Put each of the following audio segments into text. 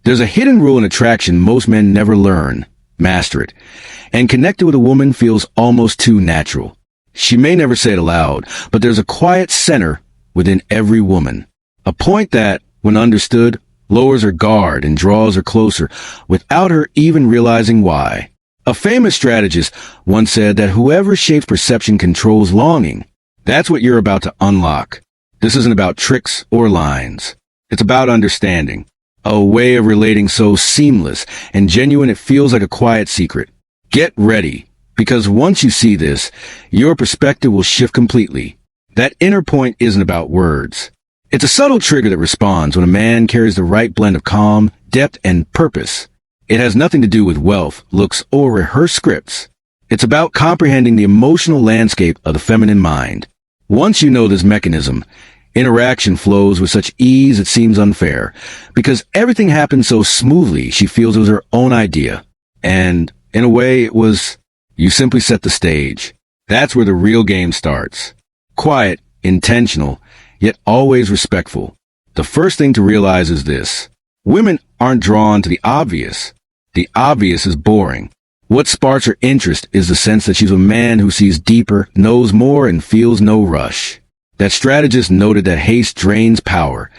There's a hidden rule in attraction most men never learn. Master it. And connecting with a woman feels almost too natural. She may never say it aloud, but there's a quiet center within every woman. A point that, when understood, lowers her guard and draws her closer without her even realizing why. A famous strategist once said that whoever shapes perception controls longing. That's what you're about to unlock. This isn't about tricks or lines. It's about understanding. A way of relating so seamless and genuine it feels like a quiet secret. Get ready, because once you see this, your perspective will shift completely. That inner point isn't about words. It's a subtle trigger that responds when a man carries the right blend of calm, depth, and purpose. It has nothing to do with wealth, looks, or rehearsed scripts. It's about comprehending the emotional landscape of the feminine mind. Once you know this mechanism, interaction flows with such ease it seems unfair, because everything happens so smoothly she feels it was her own idea. And, in a way, it was, you simply set the stage. That's where the real game starts. Quiet, intentional, yet always respectful. The first thing to realize is this. Women aren't drawn to the obvious. The obvious is boring. What sparks her interest is the sense that she's a man who sees deeper, knows more, and feels no rush. That strategist noted that haste drains power.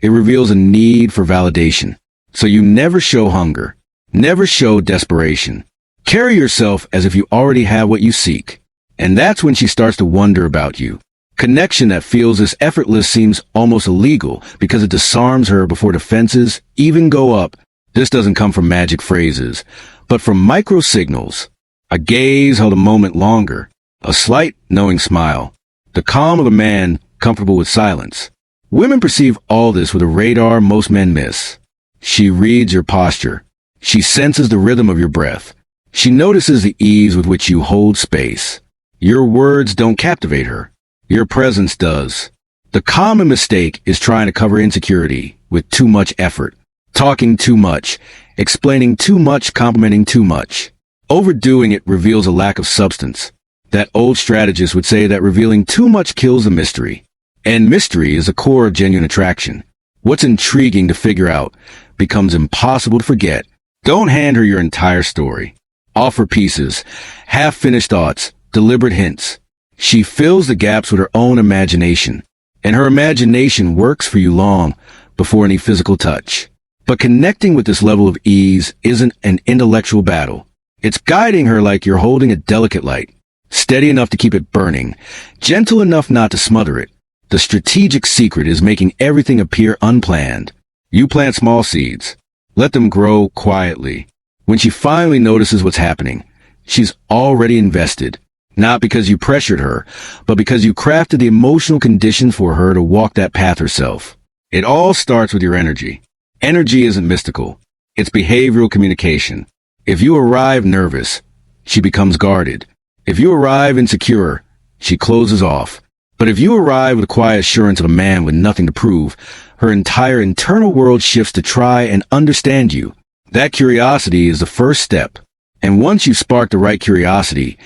It reveals a need for validation. So you never show hunger. Never show desperation. Carry yourself as if you already have what you seek. And that's when she starts to wonder about you. Connection that feels this effortless seems almost illegal because it disarms her before defenses even go up. This doesn't come from magic phrases, but from micro signals. A gaze held a moment longer. A slight, knowing smile. The calm of a man comfortable with silence. Women perceive all this with a radar most men miss. She reads your posture. She senses the rhythm of your breath. She notices the ease with which you hold space. Your words don't captivate her. Your presence does. The common mistake is trying to cover insecurity with too much effort. Talking too much. Explaining too much, complimenting too much. Overdoing it reveals a lack of substance. That old strategist would say that revealing too much kills the mystery. And mystery is the core of genuine attraction. What's intriguing to figure out becomes impossible to forget. Don't hand her your entire story. Offer pieces, half-finished thoughts, deliberate hints. She fills the gaps with her own imagination. And her imagination works for you long before any physical touch. But connecting with this level of ease isn't an intellectual battle. It's guiding her like you're holding a delicate light. Steady enough to keep it burning, gentle enough not to smother it. The strategic secret is making everything appear unplanned. You plant small seeds. Let them grow quietly. When she finally notices what's happening, she's already invested. Not because you pressured her, but because you crafted the emotional conditions for her to walk that path herself. It all starts with your energy. Energy isn't mystical. It's behavioral communication. If you arrive nervous, she becomes guarded. If you arrive insecure, she closes off. But if you arrive with the quiet assurance of a man with nothing to prove, her entire internal world shifts to try and understand you. That curiosity is the first step. And once you spark the right curiosity,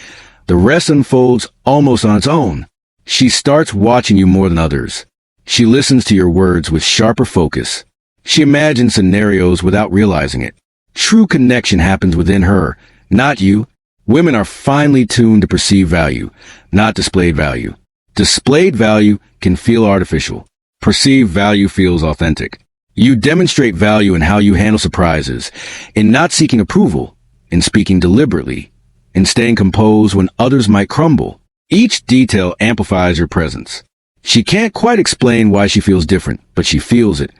the rest unfolds almost on its own. She starts watching you more than others. She listens to your words with sharper focus. She imagines scenarios without realizing it. True connection happens within her, not you. Women are finely tuned to perceive value, not displayed value. Displayed value can feel artificial. Perceived value feels authentic. You demonstrate value in how you handle surprises, in not seeking approval, in speaking deliberately, in staying composed when others might crumble. Each detail amplifies your presence. She can't quite explain why she feels different, but she feels it.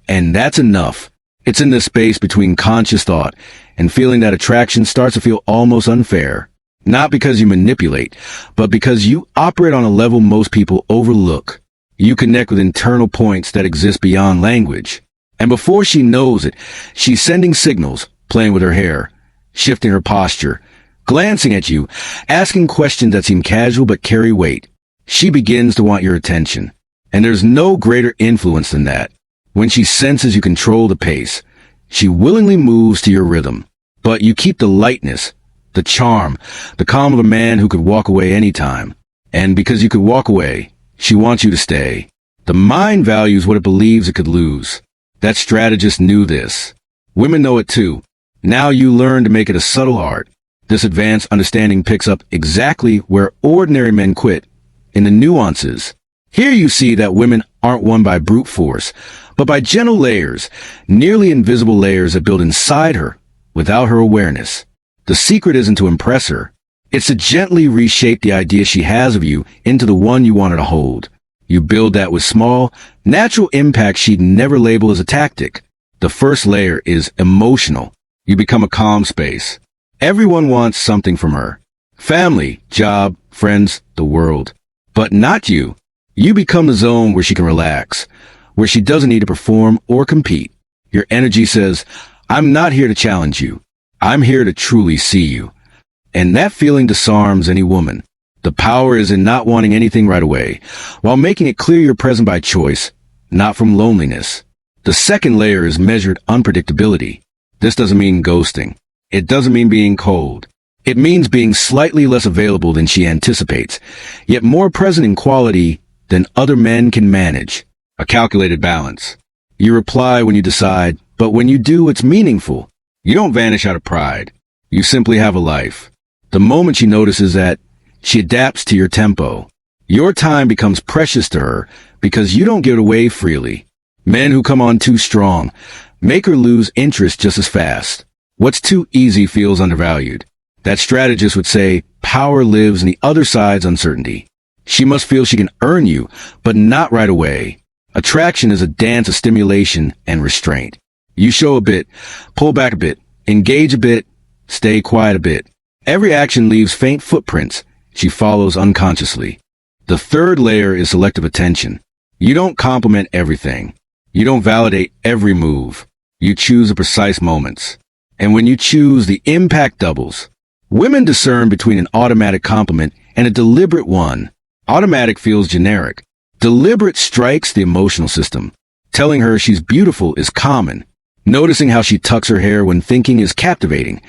And that's enough. It's in the space between conscious thought and feeling that attraction starts to feel almost unfair. Not because you manipulate, but because you operate on a level most people overlook. You connect with internal points that exist beyond language. And before she knows it, she's sending signals, playing with her hair, shifting her posture, glancing at you, asking questions that seem casual but carry weight. She begins to want your attention. And there's no greater influence than that. When she senses you control the pace, she willingly moves to your rhythm. But you keep the lightness, the charm, the calm of a man who could walk away anytime. And because you could walk away, she wants you to stay. The mind values what it believes it could lose. That strategist knew this. Women know it too. Now you learn to make it a subtle art. This advanced understanding picks up exactly where ordinary men quit, in the nuances. Here you see that women aren't won by brute force, but by gentle layers, nearly invisible layers that build inside her, without her awareness. The secret isn't to impress her. It's to gently reshape the idea she has of you into the one you want her to hold. You build that with small, natural impacts she'd never label as a tactic. The first layer is emotional. You become a calm space. Everyone wants something from her. Family, job, friends, the world. But not you. You become the zone where she can relax, where she doesn't need to perform or compete. Your energy says, I'm not here to challenge you. I'm here to truly see you. And that feeling disarms any woman. The power is in not wanting anything right away, while making it clear you're present by choice, not from loneliness. The second layer is measured unpredictability. This doesn't mean ghosting. It doesn't mean being cold. It means being slightly less available than she anticipates, yet more present in quality than other men can manage. A calculated balance. You reply when you decide, but when you do, it's meaningful. You don't vanish out of pride. You simply have a life. The moment she notices that, she adapts to your tempo. Your time becomes precious to her because you don't give it away freely. Men who come on too strong make her lose interest just as fast. What's too easy feels undervalued. That strategist would say, power lives in the other side's uncertainty. She must feel she can earn you, but not right away. Attraction is a dance of stimulation and restraint. You show a bit, pull back a bit, engage a bit, stay quiet a bit. Every action leaves faint footprints. She follows unconsciously. The third layer is selective attention. You don't compliment everything. You don't validate every move. You choose the precise moments. And when you choose, the impact doubles. Women discern between an automatic compliment and a deliberate one. Automatic feels generic. Deliberate strikes the emotional system. Telling her she's beautiful is common. Noticing how she tucks her hair when thinking is captivating.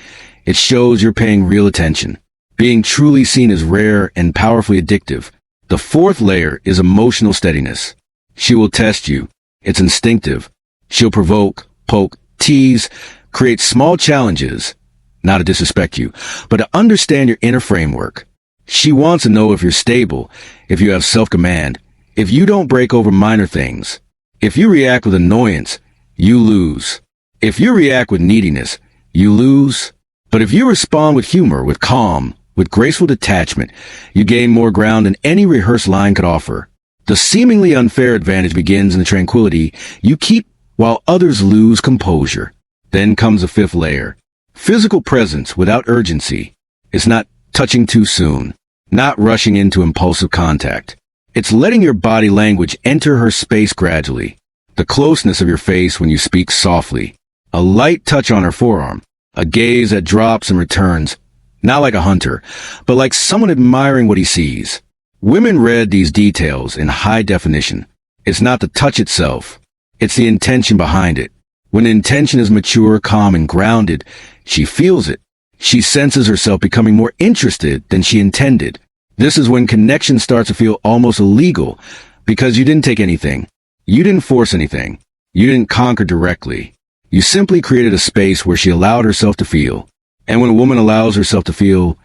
It shows you're paying real attention. Being truly seen is rare and powerfully addictive. The fourth layer is emotional steadiness. She will test you. It's instinctive. She'll provoke, poke, tease, create small challenges, not to disrespect you, but to understand your inner framework. She wants to know if you're stable, if you have self-command, if you don't break over minor things. If you react with annoyance, you lose. If you react with neediness, you lose. But if you respond with humor, with calm, with graceful detachment, you gain more ground than any rehearsed line could offer. The seemingly unfair advantage begins in the tranquility you keep while others lose composure. Then comes the fifth layer. Physical presence without urgency. It's not touching too soon, not rushing into impulsive contact. It's letting your body language enter her space gradually. The closeness of your face when you speak softly. A light touch on her forearm. A gaze that drops and returns. Not like a hunter, but like someone admiring what he sees. Women read these details in high definition. It's not the touch itself. It's the intention behind it. When intention is mature, calm, and grounded, she feels it. She senses herself becoming more interested than she intended. This is when connection starts to feel almost illegal, because you didn't take anything. You didn't force anything. You didn't conquer directly. You simply created a space where she allowed herself to feel. And when a woman allows herself to feel,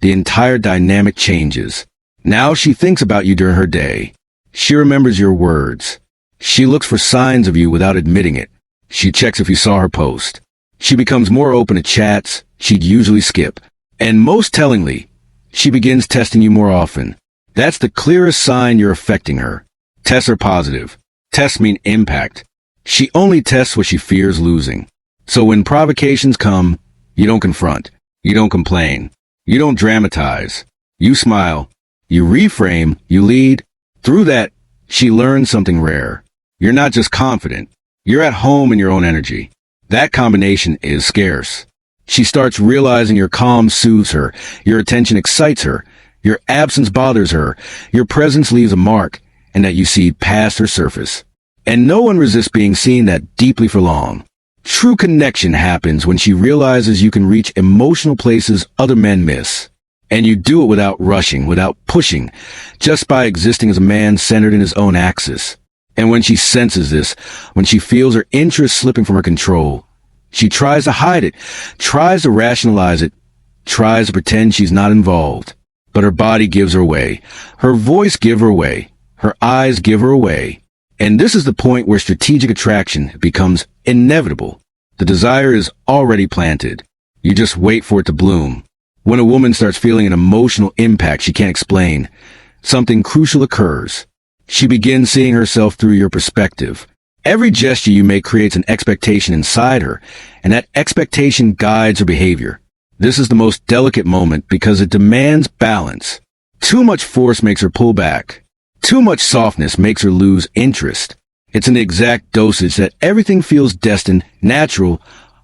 the entire dynamic changes. Now she thinks about you during her day. She remembers your words. She looks for signs of you without admitting it. She checks if you saw her post. She becomes more open to chats she'd usually skip. And most tellingly, she begins testing you more often. That's the clearest sign you're affecting her. Tests are positive. Tests mean impact. She only tests what she fears losing. So when provocations come, you don't confront. You don't complain. You don't dramatize. You smile. You reframe. You lead. Through that, she learns something rare. You're not just confident. You're at home in your own energy. That combination is scarce. She starts realizing your calm soothes her. Your attention excites her. Your absence bothers her. Your presence leaves a mark, and that you see past her surface. And no one resists being seen that deeply for long. True connection happens when she realizes you can reach emotional places other men miss. And you do it without rushing, without pushing, just by existing as a man centered in his own axis. And when she senses this, when she feels her interest slipping from her control, She tries to hide it, tries to rationalize it, tries to pretend she's not involved. But her body gives her away. Her voice gives her away. Her eyes give her away. And this is the point where strategic attraction becomes inevitable. The desire is already planted. You just wait for it to bloom. When a woman starts feeling an emotional impact she can't explain, something crucial occurs. She begins seeing herself through your perspective. Every gesture you make creates an expectation inside her, and that expectation guides her behavior. This is the most delicate moment because it demands balance. Too much force makes her pull back. Too much softness makes her lose interest. It's an exact dosage that everything feels destined, natural,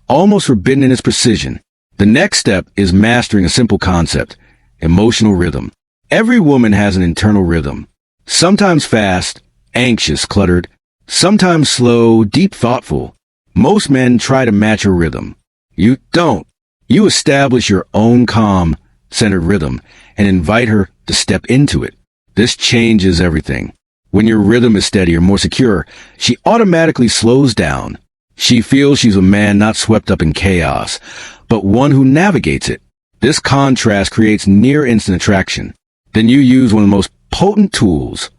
almost forbidden in its precision. The next step is mastering a simple concept: emotional rhythm. Every woman has an internal rhythm. Sometimes fast, anxious, cluttered. Sometimes slow, deep, thoughtful. Most men try to match her rhythm. You don't. You establish your own calm, centered rhythm and invite her to step into it. This changes everything. When your rhythm is steadier, more secure, she automatically slows down. She feels she's a man not swept up in chaos, but one who navigates it. This contrast creates near-instant attraction. Then you use one of the most potent tools: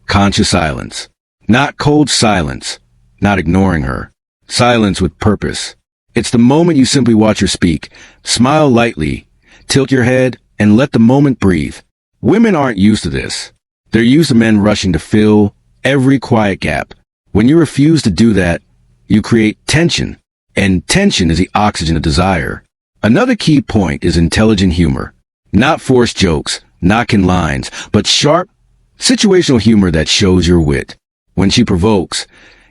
conscious silence. Not cold silence, not ignoring her. Silence with purpose. It's the moment you simply watch her speak, smile lightly, tilt your head, and let the moment breathe. Women aren't used to this. They're used to men rushing to fill every quiet gap. When you refuse to do that, you create tension, and tension is the oxygen of desire. Another key point is intelligent humor. Not forced jokes, not canned lines, but sharp, situational humor that shows your wit. When she provokes,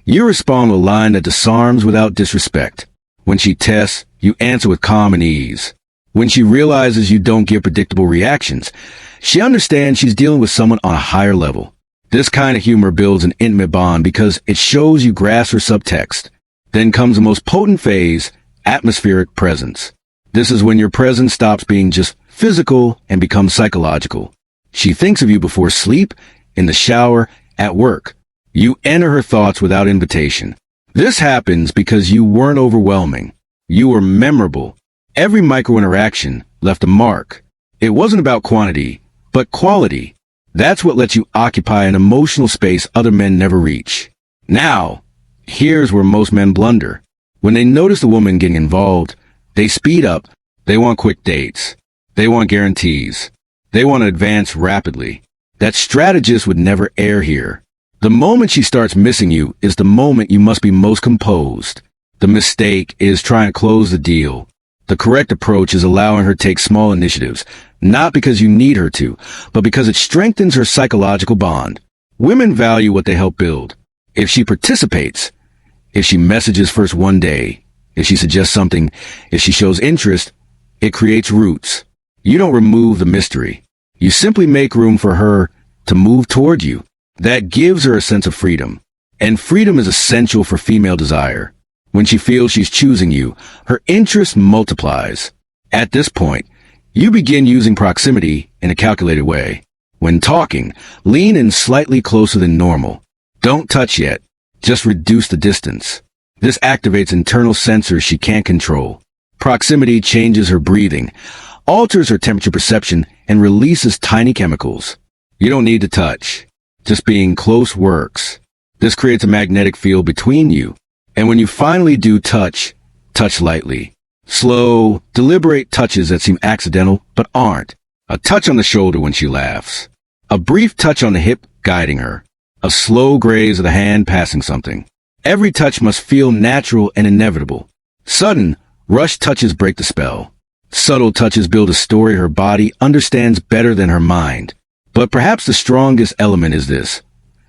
you respond with a line that disarms without disrespect. When she tests, you answer with calm and ease. When she realizes you don't give predictable reactions, she understands she's dealing with someone on a higher level. This kind of humor builds an intimate bond because it shows you grasp her subtext. Then comes the most potent phase: atmospheric presence. This is when your presence stops being just physical and becomes psychological. She thinks of you before sleep, in the shower, at work. You enter her thoughts without invitation. This happens because you weren't overwhelming. You were memorable. Every micro-interaction left a mark. It wasn't about quantity, but quality. That's what lets you occupy an emotional space other men never reach. Now, here's where most men blunder. When they notice a woman getting involved, they speed up. They want quick dates. They want guarantees. They want to advance rapidly. That strategist would never err here. The moment she starts missing you is the moment you must be most composed. The mistake is trying to close the deal. The correct approach is allowing her to take small initiatives, not because you need her to, but because it strengthens her psychological bond. Women value what they help build. If she participates, if she messages first one day, if she suggests something, if she shows interest, it creates roots. You don't remove the mystery. You simply make room for her to move toward you. That gives her a sense of freedom. And freedom is essential for female desire. When she feels she's choosing you, her interest multiplies. At this point, you begin using proximity in a calculated way. When talking, lean in slightly closer than normal. Don't touch yet. Just reduce the distance. This activates internal sensors she can't control. Proximity changes her breathing, alters her temperature perception, and releases tiny chemicals. You don't need to touch. Just being close works. This creates a magnetic field between you. And when you finally do touch, touch lightly. Slow, deliberate touches that seem accidental, but aren't. A touch on the shoulder when she laughs. A brief touch on the hip, guiding her. A slow graze of the hand passing something. Every touch must feel natural and inevitable. Sudden, rushed touches break the spell. Subtle touches build a story her body understands better than her mind. But perhaps the strongest element is this: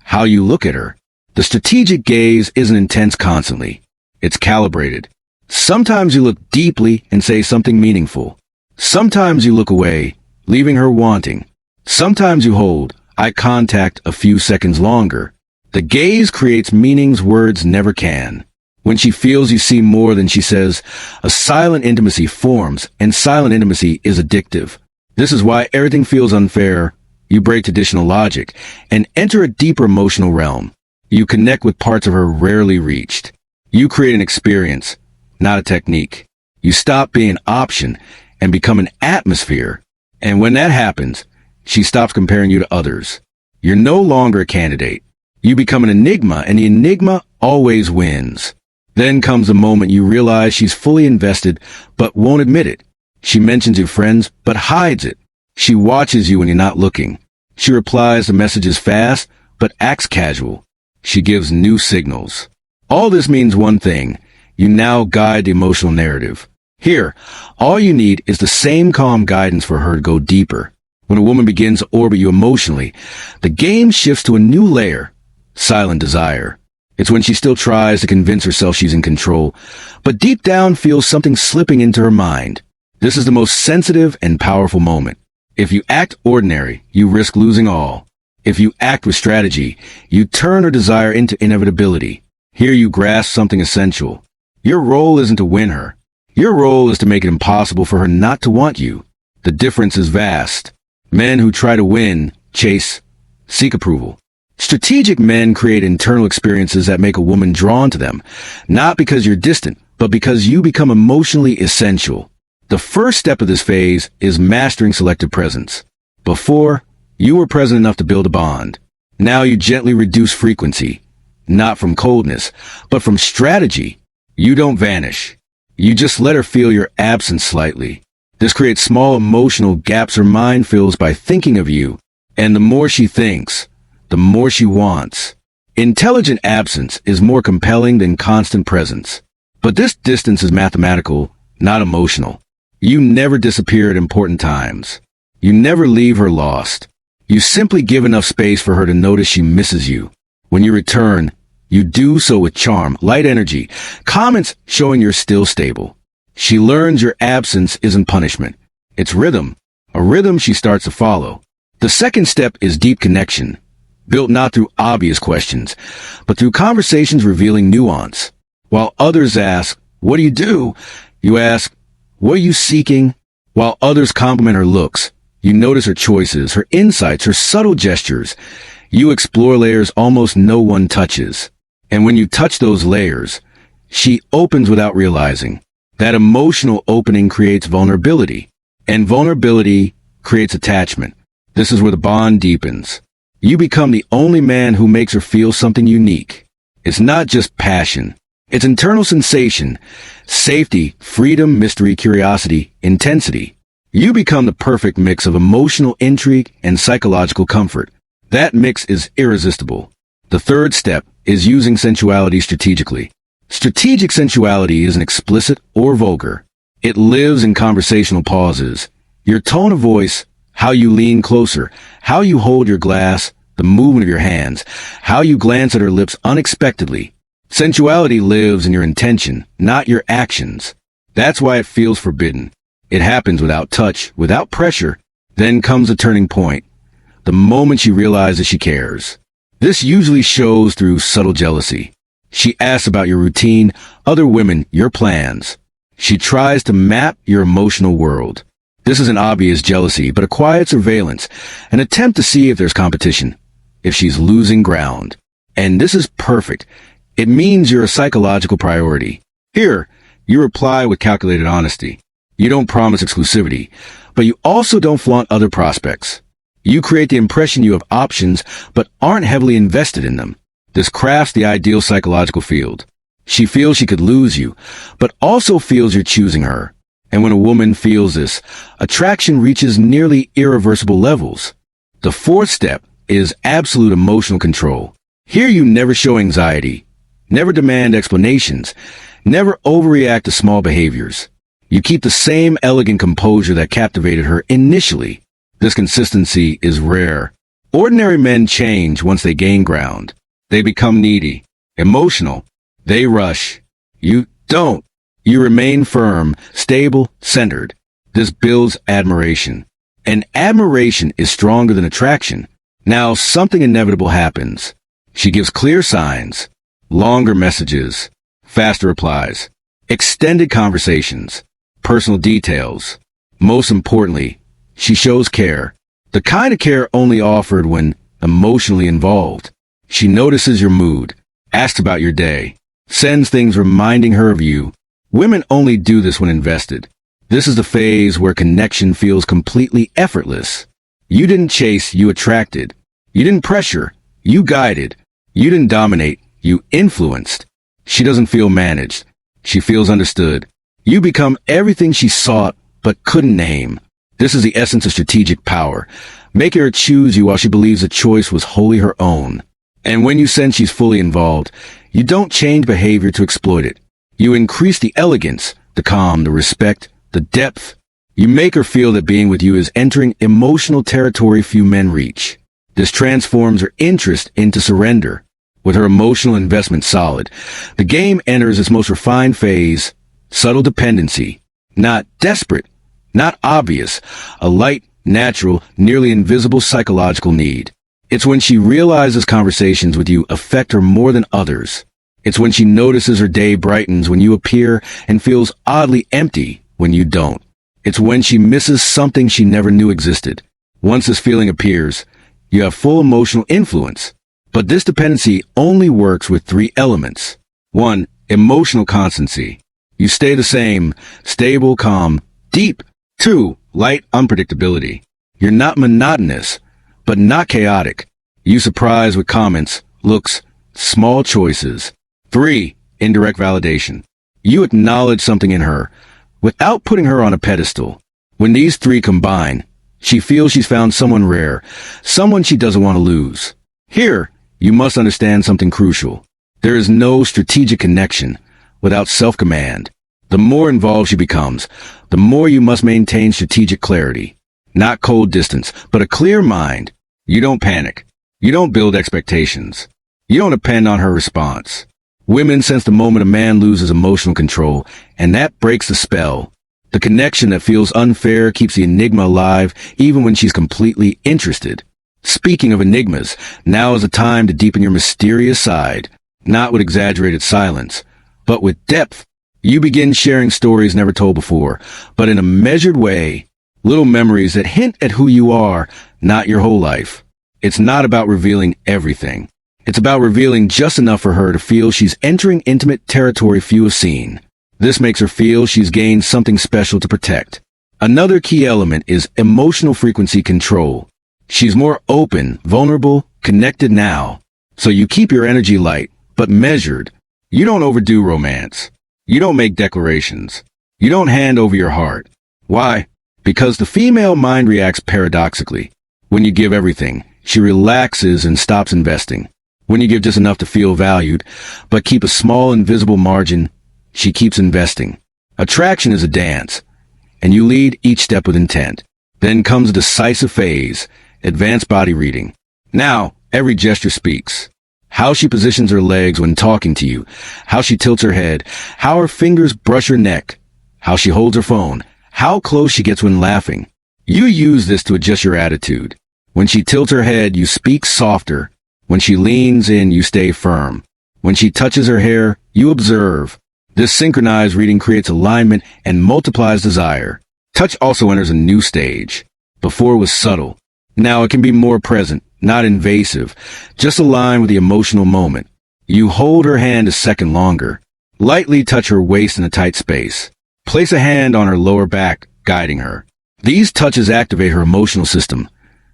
how you look at her. The strategic gaze isn't intense constantly. It's calibrated. Sometimes you look deeply and say something meaningful. Sometimes you look away, leaving her wanting. Sometimes you hold eye contact a few seconds longer. The gaze creates meanings words never can. When she feels you see more than she says, a silent intimacy forms, and silent intimacy is addictive. This is why everything feels unfair. You break traditional logic and enter a deeper emotional realm. You connect with parts of her rarely reached. You create an experience, not a technique. You stop being an option and become an atmosphere. And when that happens, she stops comparing you to others. You're no longer a candidate. You become an enigma, and the enigma always wins. Then comes the moment you realize she's fully invested, but won't admit it. She mentions your friends, but hides it. She watches you when you're not looking. She replies to messages fast, but acts casual. She gives new signals. All this means one thing. You now guide the emotional narrative. Here, all you need is the same calm guidance for her to go deeper. When a woman begins to orbit you emotionally, the game shifts to a new layer. Silent desire. It's when she still tries to convince herself she's in control, but deep down feels something slipping into her mind. This is the most sensitive and powerful moment. If you act ordinary, you risk losing all. If you act with strategy, you turn her desire into inevitability. Here you grasp something essential. Your role isn't to win her. Your role is to make it impossible for her not to want you. The difference is vast. Men who try to win, chase, seek approval. Strategic men create internal experiences that make a woman drawn to them, not because you're distant, but because you become emotionally essential. The first step of this phase is mastering selective presence. Before, you were present enough to build a bond. Now you gently reduce frequency, not from coldness, but from strategy. You don't vanish. You just let her feel your absence slightly. This creates small emotional gaps her mind fills by thinking of you, and the more she thinks, the more she wants. Intelligent absence is more compelling than constant presence. But this distance is mathematical, not emotional. You never disappear at important times. You never leave her lost. You simply give enough space for her to notice she misses you. When you return, you do so with charm, light energy, comments showing you're still stable. She learns your absence isn't punishment. It's rhythm, a rhythm she starts to follow. The second step is deep connection, built not through obvious questions, but through conversations revealing nuance. While others ask, "What do you do?" you ask, "What are you seeking?" While others compliment her looks, you notice her choices, her insights, her subtle gestures. You explore layers almost no one touches. And when you touch those layers, she opens without realizing. That emotional opening creates vulnerability, and vulnerability creates attachment. This is where the bond deepens. You become the only man who makes her feel something unique. It's not just passion. It's internal sensation, safety, freedom, mystery, curiosity, intensity. You become the perfect mix of emotional intrigue and psychological comfort. That mix is irresistible. The third step is using sensuality strategically. Strategic sensuality isn't explicit or vulgar. It lives in conversational pauses. Your tone of voice, how you lean closer, how you hold your glass, the movement of your hands, how you glance at her lips unexpectedly. Sensuality lives in your intention, not your actions. That's why it feels forbidden. It happens without touch, without pressure. Then comes a turning point. The moment she realizes she cares. This usually shows through subtle jealousy. She asks about your routine, other women, your plans. She tries to map your emotional world. This isn't obvious jealousy, but a quiet surveillance, an attempt to see if there's competition, if she's losing ground. And this is perfect. It means you're a psychological priority. Here, you reply with calculated honesty. You don't promise exclusivity, but you also don't flaunt other prospects. You create the impression you have options, but aren't heavily invested in them. This crafts the ideal psychological field. She feels she could lose you, but also feels you're choosing her. And when a woman feels this, attraction reaches nearly irreversible levels. The fourth step is absolute emotional control. Here you never show anxiety, never demand explanations, never overreact to small behaviors. You keep the same elegant composure that captivated her initially. This consistency is rare. Ordinary men change once they gain ground. They become needy, emotional. They rush. You don't. You remain firm, stable, centered. This builds admiration. And admiration is stronger than attraction. Now something inevitable happens. She gives clear signs, longer messages, faster replies, extended conversations, personal details. Most importantly, she shows care. The kind of care only offered when emotionally involved. She notices your mood, asks about your day, sends things reminding her of you. Women only do this when invested. This is the phase where connection feels completely effortless. You didn't chase, you attracted. You didn't pressure, you guided. You didn't dominate, you influenced. She doesn't feel managed. She feels understood. You become everything she sought but couldn't name. This is the essence of strategic power. Making her choose you while she believes the choice was wholly her own. And when you sense she's fully involved, you don't change behavior to exploit it. You increase the elegance, the calm, the respect, the depth. You make her feel that being with you is entering emotional territory few men reach. This transforms her interest into surrender. With her emotional investment solid, the game enters its most refined phase, subtle dependency. Not desperate, not obvious, a light, natural, nearly invisible psychological need. It's when she realizes conversations with you affect her more than others. It's when she notices her day brightens when you appear and feels oddly empty when you don't. It's when she misses something she never knew existed. Once this feeling appears, you have full emotional influence. But this dependency only works with 3 elements. 1. Emotional constancy. You stay the same, stable, calm, deep. 2. Light unpredictability. You're not monotonous, but not chaotic. You surprise with comments, looks, small choices. 3. Indirect validation. You acknowledge something in her, without putting her on a pedestal. When these 3 combine, she feels she's found someone rare, someone she doesn't want to lose. Here, you must understand something crucial. There is no strategic connection without self-command. The more involved she becomes, the more you must maintain strategic clarity. Not cold distance, but a clear mind. You don't panic. You don't build expectations. You don't depend on her response. Women sense the moment a man loses emotional control, and that breaks the spell. The connection that feels unfair keeps the enigma alive even when she's completely interested. Speaking of enigmas, now is the time to deepen your mysterious side, not with exaggerated silence, but with depth. You begin sharing stories never told before, but in a measured way, little memories that hint at who you are, not your whole life. It's not about revealing everything. It's about revealing just enough for her to feel she's entering intimate territory few have seen. This makes her feel she's gained something special to protect. Another key element is emotional frequency control. She's more open, vulnerable, connected now. So you keep your energy light, but measured. You don't overdo romance. You don't make declarations. You don't hand over your heart. Why? Because the female mind reacts paradoxically. When you give everything, she relaxes and stops investing. When you give just enough to feel valued, but keep a small invisible margin, she keeps investing. Attraction is a dance, and you lead each step with intent. Then comes a decisive phase, advanced body reading. Now, every gesture speaks. How she positions her legs when talking to you, how she tilts her head, how her fingers brush her neck, how she holds her phone, how close she gets when laughing. You use this to adjust your attitude. When she tilts her head, you speak softer. When she leans in, you stay firm. When she touches her hair, you observe. This synchronized reading creates alignment and multiplies desire. Touch also enters a new stage. Before it was subtle. Now it can be more present, not invasive, just aligned with the emotional moment. You hold her hand a second longer. Lightly touch her waist in a tight space. Place a hand on her lower back, guiding her. These touches activate her emotional system,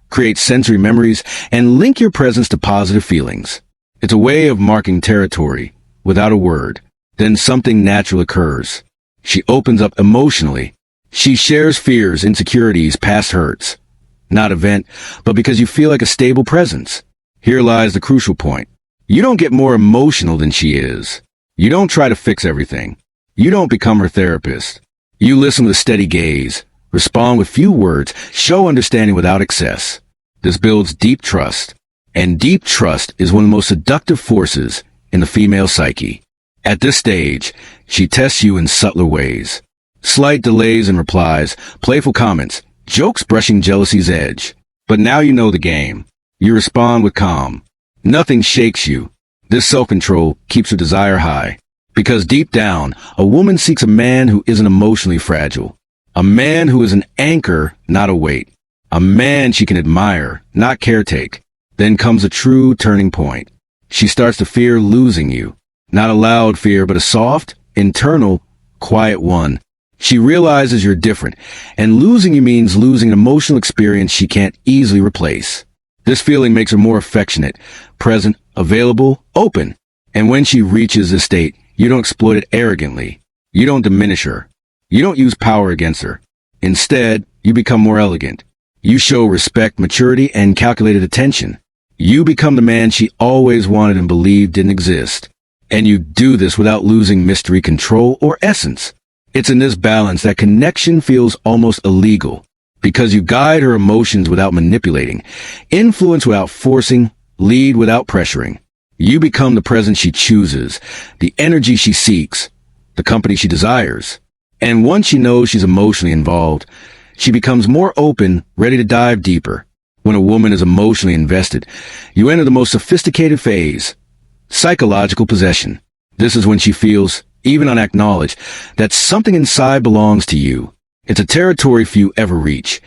create sensory memories, and link your presence to positive feelings. It's a way of marking territory, without a word. Then something natural occurs. She opens up emotionally. She shares fears, insecurities, past hurts. Not a vent, but because you feel like a stable presence. Here lies the crucial point. You don't get more emotional than she is. You don't try to fix everything. You don't become her therapist. You listen with a steady gaze, respond with few words, show understanding without excess. This builds deep trust. And deep trust is one of the most seductive forces in the female psyche. At this stage, she tests you in subtler ways. Slight delays in replies, playful comments, jokes brushing jealousy's edge. But now you know the game. You respond with calm. Nothing shakes you. This self-control keeps her desire high. Because deep down, a woman seeks a man who isn't emotionally fragile. A man who is an anchor, not a weight. A man she can admire, not caretake. Then comes a true turning point. She starts to fear losing you. Not a loud fear, but a soft, internal, quiet one. She realizes you're different, and losing you means losing an emotional experience she can't easily replace. This feeling makes her more affectionate, present, available, open. And when she reaches this state, you don't exploit it arrogantly. You don't diminish her. You don't use power against her. Instead, you become more elegant. You show respect, maturity, and calculated attention. You become the man she always wanted and believed didn't exist. And you do this without losing mystery, control, or essence. It's in this balance that connection feels almost illegal, because you guide her emotions without manipulating, influence without forcing, lead without pressuring. You become the presence she chooses, the energy she seeks, the company she desires. And once she knows she's emotionally involved, she becomes more open, ready to dive deeper. When a woman is emotionally invested, you enter the most sophisticated phase, psychological possession. This is when she feels, even unacknowledged, that something inside belongs to you. It's a territory few ever reach.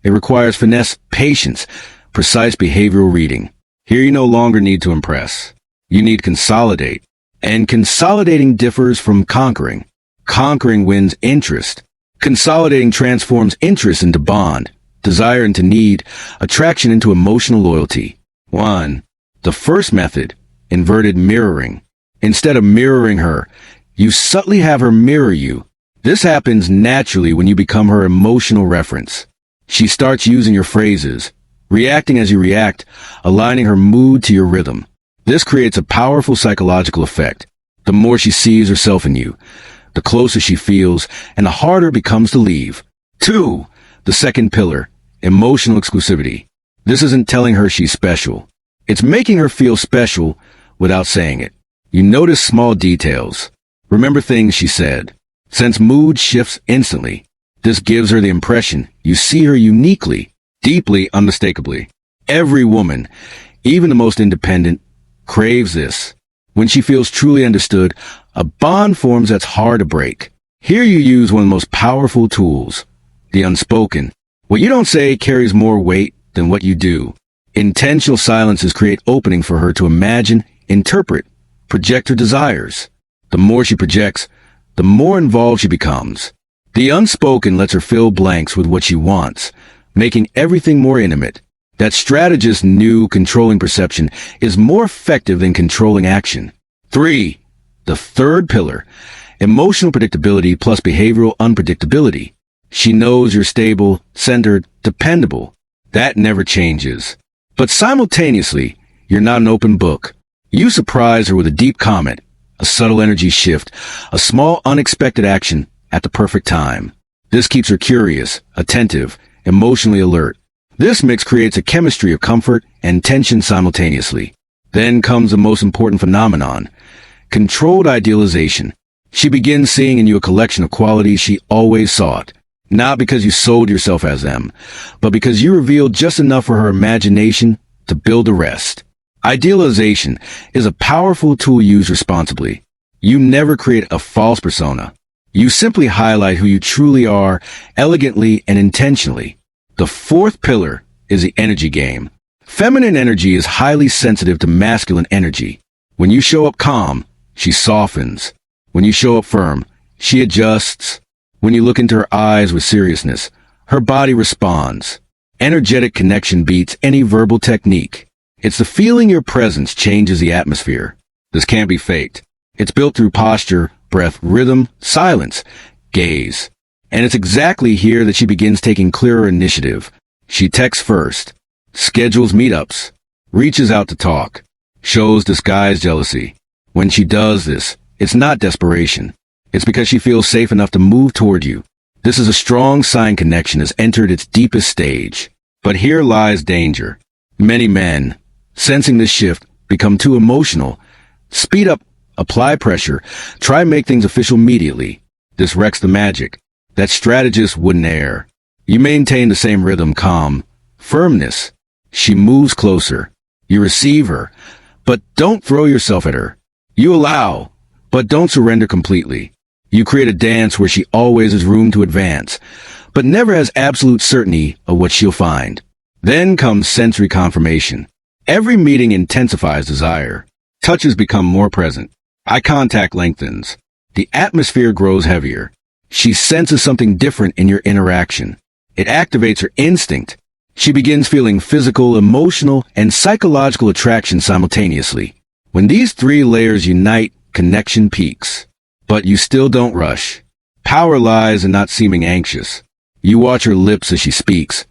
It requires finesse, patience, precise behavioral reading. Here you no longer need to impress. You need consolidate. And consolidating differs from conquering. Conquering wins interest. Consolidating transforms interest into bond, desire into need, attraction into emotional loyalty. 1. The first method, inverted mirroring. Instead of mirroring her, you subtly have her mirror you. This happens naturally when you become her emotional reference. She starts using your phrases, reacting as you react, aligning her mood to your rhythm. This creates a powerful psychological effect. The more she sees herself in you, the closer she feels, and the harder it becomes to leave. 2. The second pillar, emotional exclusivity. This isn't telling her she's special. It's making her feel special without saying it. You notice small details. Remember things she said. Sense mood shifts instantly. This gives her the impression you see her uniquely, deeply, unmistakably. Every woman, even the most independent, craves this. When she feels truly understood, a bond forms that's hard to break. Here you use one of the most powerful tools, the unspoken. What you don't say carries more weight than what you do. Intentional silences create opening for her to imagine, interpret, project her desires. The more she projects, the more involved she becomes. The unspoken lets her fill blanks with what she wants, making everything more intimate. That strategist's new controlling perception is more effective than controlling action. 3. The third pillar, emotional predictability plus behavioral unpredictability. She knows you're stable, centered, dependable. That never changes. But simultaneously, you're not an open book. You surprise her with a deep comment, a subtle energy shift, a small unexpected action at the perfect time. This keeps her curious, attentive, emotionally alert. This mix creates a chemistry of comfort and tension simultaneously. Then comes the most important phenomenon, controlled idealization. She begins seeing in you a collection of qualities she always sought, not because you sold yourself as them, but because you revealed just enough for her imagination to build the rest. Idealization is a powerful tool used responsibly. You never create a false persona. You simply highlight who you truly are, elegantly and intentionally. The fourth pillar is the energy game. Feminine energy is highly sensitive to masculine energy. When you show up calm, she softens. When you show up firm, she adjusts. When you look into her eyes with seriousness, her body responds. Energetic connection beats any verbal technique. It's the feeling your presence changes the atmosphere. This can't be faked. It's built through posture, breath, rhythm, silence, gaze. And it's exactly here that she begins taking clearer initiative. She texts first, schedules meetups, reaches out to talk, shows disguised jealousy. When she does this, it's not desperation. It's because she feels safe enough to move toward you. This is a strong sign connection has entered its deepest stage. But here lies danger. Many men, sensing this shift, become too emotional. Speed up, apply pressure, try and make things official immediately. This wrecks the magic. That strategist wouldn't err. You maintain the same rhythm, calm, firmness. She moves closer. You receive her, but don't throw yourself at her. You allow, but don't surrender completely. You create a dance where she always has room to advance, but never has absolute certainty of what she'll find. Then comes sensory confirmation. Every meeting intensifies desire. Touches become more present. Eye contact lengthens. the atmosphere grows heavier. She senses something different in your interaction. It activates her instinct. She begins feeling physical, emotional, and psychological attraction simultaneously. When these three layers unite, connection peaks. But you still don't rush. Power lies in not seeming anxious. You watch her lips as she speaks,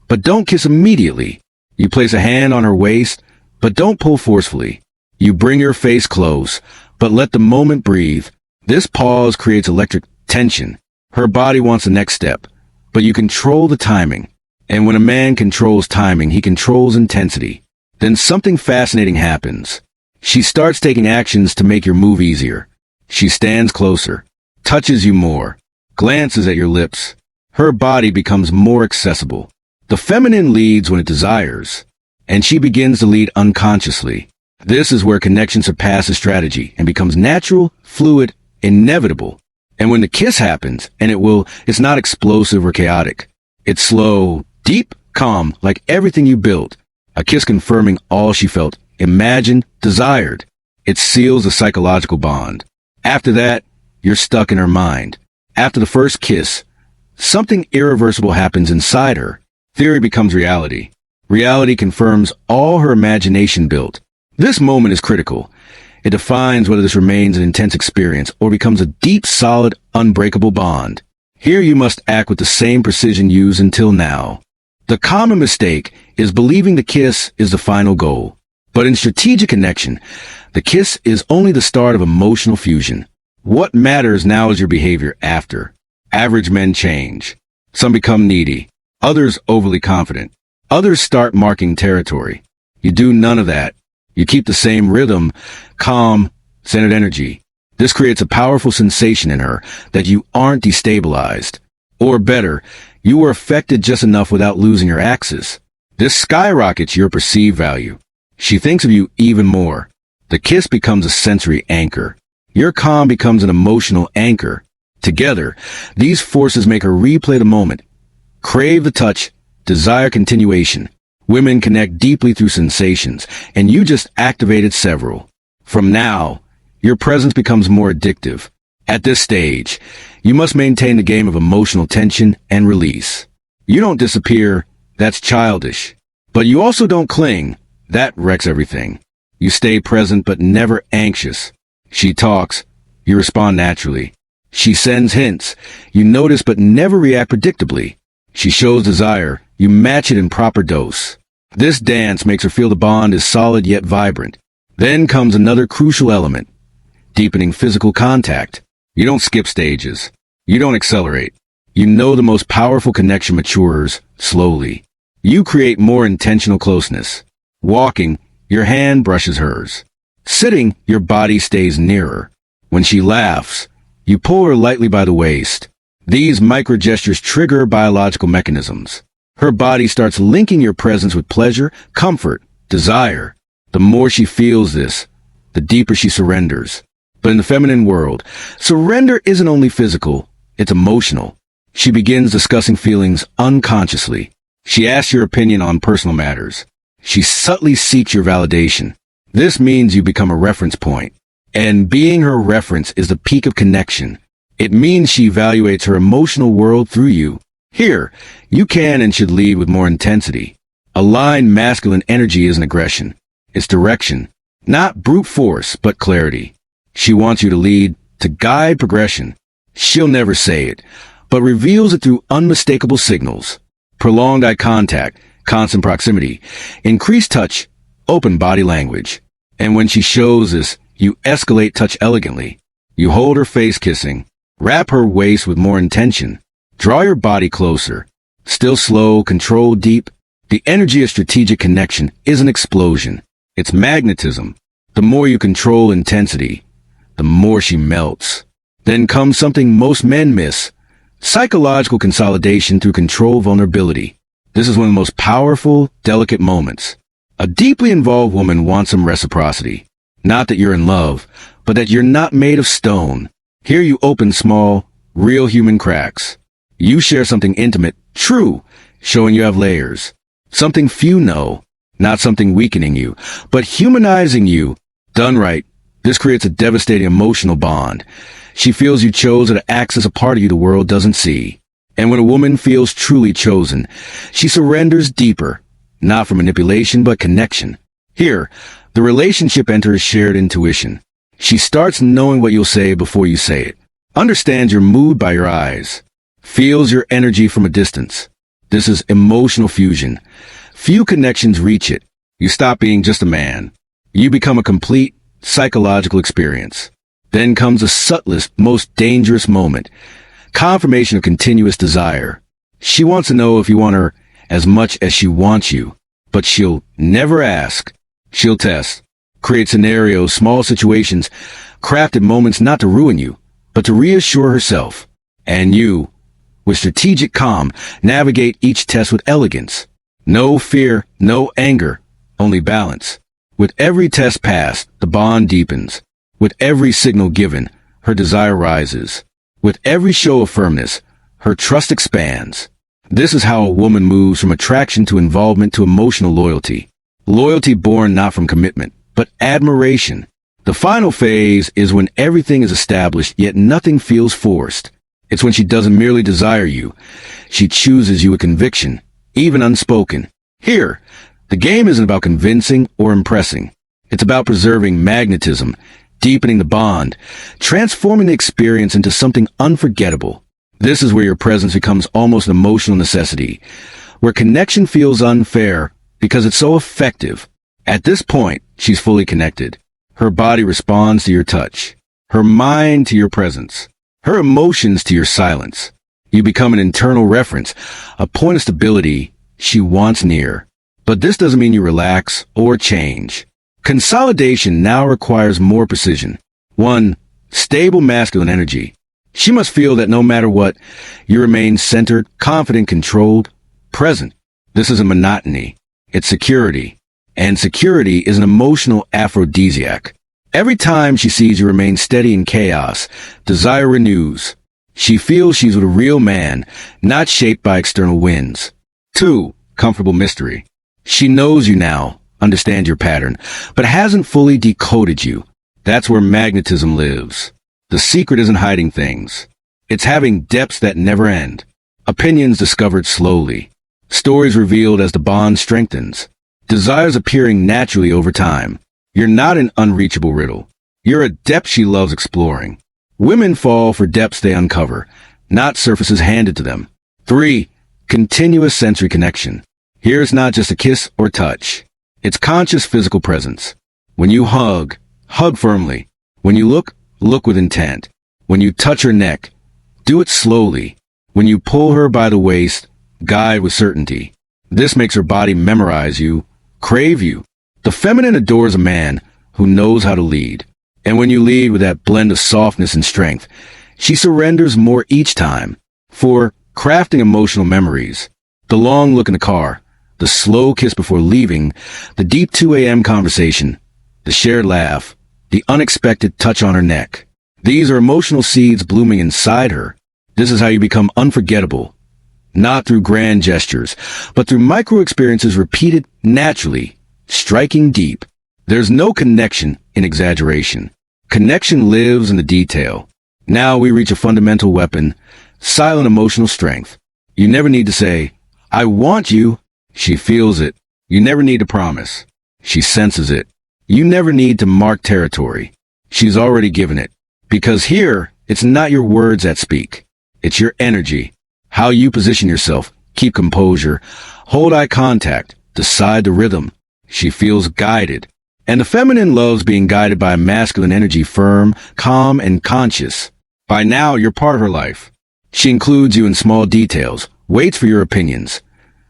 but don't kiss immediately. You place a hand on her waist, but don't pull forcefully. You bring your face close, but let the moment breathe. This pause creates electric tension. Her body wants the next step, but you control the timing. And when a man controls timing, he controls intensity. Then something fascinating happens. She starts taking actions to make your move easier. She stands closer, touches you more, glances at your lips. Her body becomes more accessible. The feminine leads when it desires, and she begins to lead unconsciously. This is where connection surpasses strategy and becomes natural, fluid, inevitable. And when the kiss happens, and it's not explosive or chaotic. It's slow, deep, calm, like everything you built. A kiss confirming all she felt, imagined, desired. It seals a psychological bond. After that, you're stuck in her mind. After the first kiss, something irreversible happens inside her. Theory becomes reality. Reality confirms all her imagination built. This moment is critical. It defines whether this remains an intense experience or becomes a deep, solid, unbreakable bond. Here you must act with the same precision used until now. The common mistake is believing the kiss is the final goal. But in strategic connection, the kiss is only the start of emotional fusion. What matters now is your behavior after. Average men change. Some become needy. Others overly confident. Others start marking territory. You do none of that. You keep the same rhythm, calm, centered energy. This creates a powerful sensation in her that you aren't destabilized. Or better, you were affected just enough without losing your axis. This skyrockets your perceived value. She thinks of you even more. The kiss becomes a sensory anchor. Your calm becomes an emotional anchor. Together, these forces make her replay the moment, crave the touch, desire continuation. Women connect deeply through sensations, and you just activated several. From now, your presence becomes more addictive. At this stage, you must maintain the game of emotional tension and release. You don't disappear, that's childish. But you also don't cling, that wrecks everything. You stay present but never anxious. She talks, you respond naturally. She sends hints, you notice but never react predictably. She shows desire, you match it in proper dose. This dance makes her feel the bond is solid yet vibrant. Then comes another crucial element, deepening physical contact. You don't skip stages. You don't accelerate. You know the most powerful connection matures slowly. You create more intentional closeness. Walking, your hand brushes hers. Sitting, your body stays nearer. When she laughs, you pull her lightly by the waist. These micro-gestures trigger biological mechanisms. Her body starts linking your presence with pleasure, comfort, desire. The more she feels this, the deeper she surrenders. But in the feminine world, surrender isn't only physical, it's emotional. She begins discussing feelings unconsciously. She asks your opinion on personal matters. She subtly seeks your validation. This means you become a reference point. And being her reference is the peak of connection. It means she evaluates her emotional world through you. Here, you can and should lead with more intensity. Aligned masculine energy isn't aggression. It's direction. Not brute force, but clarity. She wants you to lead, to guide progression. She'll never say it, but reveals it through unmistakable signals. Prolonged eye contact, constant proximity, increased touch, open body language. And when she shows this, you escalate touch elegantly. You hold her face kissing. Wrap her waist with more intention. Draw your body closer. Still slow, control deep. The energy of strategic connection is an explosion. It's magnetism. The more you control intensity, the more she melts. Then comes something most men miss. Psychological consolidation through control vulnerability. This is one of the most powerful, delicate moments. A deeply involved woman wants some reciprocity. Not that you're in love, but that you're not made of stone. Here you open small, real human cracks. You share something intimate, true, showing you have layers. Something few know, not something weakening you, but humanizing you. Done right, This creates a devastating emotional bond. She feels you chose her to access a part of you the world doesn't see. And when a woman feels truly chosen, she surrenders deeper, not for manipulation but connection. Here, the relationship enters shared intuition. She starts knowing what you'll say before you say it, understands your mood by your eyes, feels your energy from a distance. This is emotional fusion. Few connections reach it. You stop being just a man. You become a complete psychological experience. Then comes the subtlest, most dangerous moment. Confirmation of continuous desire. She wants to know if you want her as much as she wants you, but she'll never ask. She'll test, create scenarios, small situations, crafted moments not to ruin you, but to reassure herself. And you, with strategic calm, navigate each test with elegance. No fear, no anger, only balance. With every test passed, the bond deepens. With every signal given, her desire rises. With every show of firmness, her trust expands. This is how a woman moves from attraction to involvement to emotional loyalty. Loyalty born not from commitment, but admiration. The final phase is when everything is established, yet nothing feels forced. It's when she doesn't merely desire you. She chooses you with conviction, even unspoken. Here, the game isn't about convincing or impressing. It's about preserving magnetism, deepening the bond, transforming the experience into something unforgettable. This is where your presence becomes almost an emotional necessity, where connection feels unfair because it's so effective. At this point, she's fully connected. Her body responds to your touch, her mind to your presence, her emotions to your silence. You become an internal reference, a point of stability she wants near. But this doesn't mean you relax or change. Consolidation now requires more precision. 1. Stable masculine energy. She must feel that no matter what, you remain centered, confident, controlled, present. This isn't monotony. It's security. And security is an emotional aphrodisiac. Every time she sees you remain steady in chaos, desire renews. She feels she's with a real man, not shaped by external winds. 2. Comfortable mystery. She knows you now, understands your pattern, but hasn't fully decoded you. That's where magnetism lives. The secret isn't hiding things. It's having depths that never end. Opinions discovered slowly. Stories revealed as the bond strengthens. Desires appearing naturally over time. You're not an unreachable riddle. You're a depth she loves exploring. Women fall for depths they uncover, not surfaces handed to them. 3. Continuous sensory connection. Here it's not just a kiss or touch. It's conscious physical presence. When you hug, hug firmly. When you look with intent. When you touch her neck, do it slowly. When you pull her by the waist, guide with certainty. This makes her body memorize you, crave you. The feminine adores a man who knows how to lead. And when you lead with that blend of softness and strength, she surrenders more each time. 4. Crafting emotional memories. The long look in the car, the slow kiss before leaving, the deep 2 a.m. conversation, the shared laugh, the unexpected touch on her neck. These are emotional seeds blooming inside her. This is how you become unforgettable. Not through grand gestures, but through micro experiences repeated naturally, striking deep. There's no connection in exaggeration. Connection lives in the detail. Now we reach a fundamental weapon, silent emotional strength. You never need to say, "I want you." She feels it. You never need to promise. She senses it. You never need to mark territory. She's already given it. Because here, it's not your words that speak. It's your energy. How you position yourself, keep composure, hold eye contact, decide the rhythm. She feels guided. And the feminine loves being guided by a masculine energy, firm, calm, and conscious. By now, you're part of her life. She includes you in small details, waits for your opinions,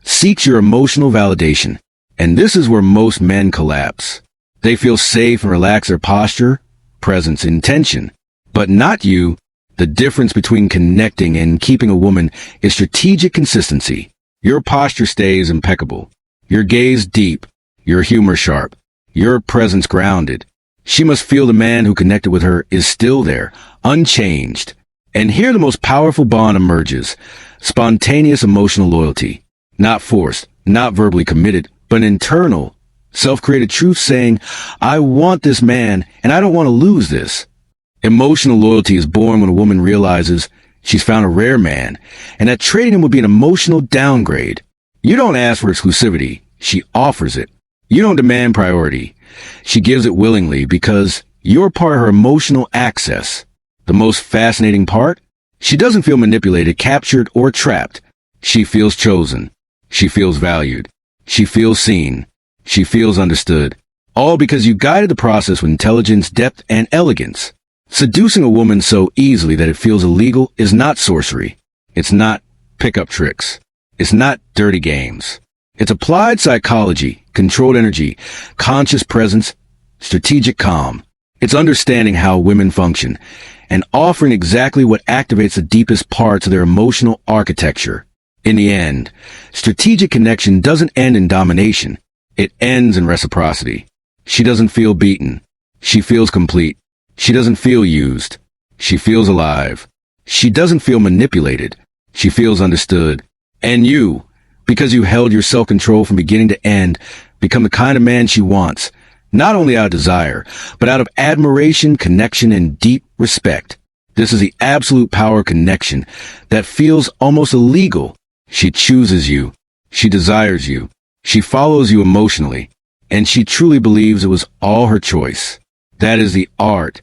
seeks your emotional validation. And this is where most men collapse. They feel safe and relax their posture, presence, intention. But not you. The difference between connecting and keeping a woman is strategic consistency. Your posture stays impeccable. Your gaze deep. Your humor sharp. Your presence grounded. She must feel the man who connected with her is still there, unchanged. And here the most powerful bond emerges. Spontaneous emotional loyalty. Not forced, not verbally committed, but internal, Self-created truth saying, I want this man and I don't want to lose this. Emotional loyalty is born when a woman realizes she's found a rare man and that trading him would be an emotional downgrade. You don't ask for exclusivity. She offers it. You don't demand priority. She gives it willingly because you're part of her emotional access. The most fascinating part? She doesn't feel manipulated, captured, or trapped. She feels chosen. She feels valued. She feels seen. She feels understood. All because you guided the process with intelligence, depth, and elegance. Seducing a woman so easily that it feels illegal is not sorcery. It's not pickup tricks. It's not dirty games. It's applied psychology, controlled energy, conscious presence, strategic calm. It's understanding how women function and offering exactly what activates the deepest parts of their emotional architecture. In the end, strategic connection doesn't end in domination. It ends in reciprocity. She doesn't feel beaten. She feels complete. She doesn't feel used. She feels alive. She doesn't feel manipulated. She feels understood. And you, because you held your self-control from beginning to end, become the kind of man she wants, not only out of desire, but out of admiration, connection, and deep respect. This is the absolute power of connection that feels almost illegal. She chooses you. She desires you. She follows you emotionally. And she truly believes it was all her choice. That is the art